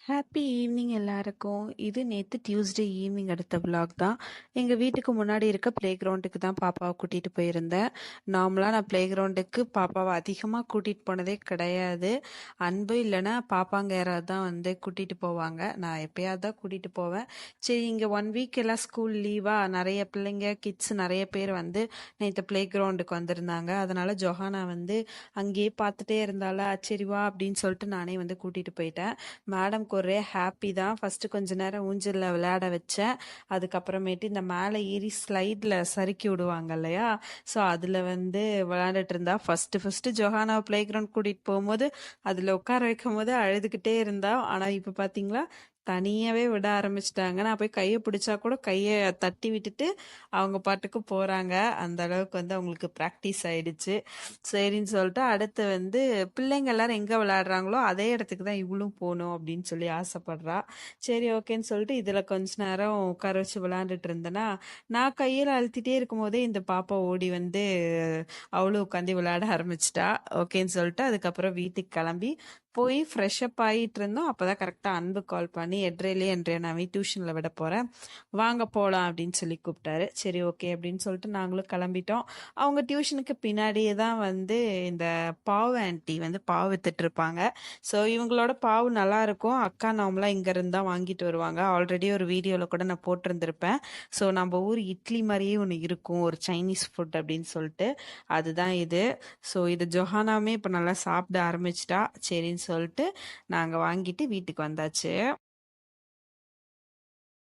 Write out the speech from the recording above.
Happy evening எல்லாருக்கும். இது நேத்து டியூஸ்டே ஈவினிங் எடுத்த விலாக் தான். எங்க வீட்டுக்கு முன்னாடி இருக்க பிளே கிரவுண்டுக்கு தான் பாப்பாவை கூட்டிட்டு போயிருந்தேன். நார்மலா நான் பிளே கிரவுண்டுக்கு பாப்பாவை அதிகமா கூட்டிட்டு போனதே கிடையாது. அன்பு இல்லைன்னா பாப்பாங்க யாராவது தான் வந்து கூட்டிட்டு போவாங்க. நான் எப்பயாவது தான் கூட்டிட்டு போவேன். சரி, இங்க 1 வீக் எல்லாம் ஸ்கூல் லீவா, நிறைய பிள்ளைங்க கிட்ஸ் நிறைய பேர் வந்து நேற்று பிளே கிரவுண்டுக்கு வந்திருந்தாங்க. அதனால ஜொஹானா வந்து அங்கேயே பார்த்துட்டே இருந்தாளா, சரி வா அப்படின்னு சொல்லிட்டு நானே வந்து கூட்டிட்டு போயிட்டேன். மேடம்க்கு ஒரே ஹாப்பி தான். ஃபர்ஸ்ட் கொஞ்ச நேரம் ஊஞ்சல்ல விளையாட வச்சேன். அதுக்கப்புறமேட்டு இந்த மேலே ஏறி ஸ்லைட்ல சறுக்கி விடுவாங்க இல்லையா, ஸோ அதில் வந்து விளையாண்டுட்டு இருந்தா. ஃபர்ஸ்ட் ஜொஹானாவை பிளே கிரவுண்ட் கூட்டிட்டு போகும்போது அதில் உட்கார வைக்கும் போது அழுதுகிட்டே இருந்தா. ஆனால் இப்போ பார்த்தீங்களா, தனியாவே விட ஆரம்பிச்சிட்டாங்க. நான் போய் கையை பிடிச்சா கூட கையை தட்டி விட்டுட்டு அவங்க பாட்டுக்கு போறாங்க. அந்த அளவுக்கு வந்து அவங்களுக்கு ப்ராக்டிஸ் ஆயிடுச்சு. சரின்னு சொல்லிட்டு அடுத்து வந்து பிள்ளைங்க எல்லாரும் எங்க விளையாடுறாங்களோ அதே இடத்துக்கு தான் இவளும் போகணும் அப்படின்னு சொல்லி ஆசைப்படுறா. சரி, ஓகேன்னு சொல்லிட்டு இதுல கொஞ்ச நேரம் உட்கார வச்சு விளையாண்டுட்டு இருந்தேன்னா, நான் கையில அழுத்திட்டே இருக்கும் போதே இந்த பாப்பா ஓடி வந்து அவளும் உட்காந்து விளையாட ஆரம்பிச்சிட்டா. ஓகேன்னு சொல்லிட்டு அதுக்கப்புறம் வீட்டுக்கு கிளம்பி போய் ஃப்ரெஷ் அப் ஆகிட்டு இருந்தோம். அப்பதான் கரெக்டா அன்பு கால் பண்ணி எட்ரேலயே நான் டியூஷன்ல விட போறேன், வாங்க போலாம் அப்படின்னு சொல்லி கூப்பிட்டாரு. சரி, ஓகே அப்படின்னு சொல்லிட்டு நாங்களும் கிளம்பிட்டோம். அவங்க டியூஷனுக்கு பின்னாடியே தான் வந்து இந்த பாவு ஆன்ட்டி வந்து பாவு வித்துட்டு இருப்பாங்க. ஸோ இவங்களோட பாவு நல்லா இருக்கும். அக்கா நார்மலாக இங்க இருந்து தான் வாங்கிட்டு வருவாங்க. ஆல்ரெடி ஒரு வீடியோவில் கூட நான் போட்டிருந்திருப்பேன். ஸோ நம்ம ஊர் இட்லி மாதிரியே ஒன்று இருக்கும், ஒரு சைனீஸ் ஃபுட் அப்படின்னு சொல்லிட்டு, அதுதான் இது. ஸோ இது ஜொஹானாமே இப்போ நல்லா சாப்பிட ஆரம்பிச்சிட்டா. சரின்னு சொல்லிட்டு நாங்கள் வாங்கிட்டு வீட்டுக்கு வந்தாச்சு.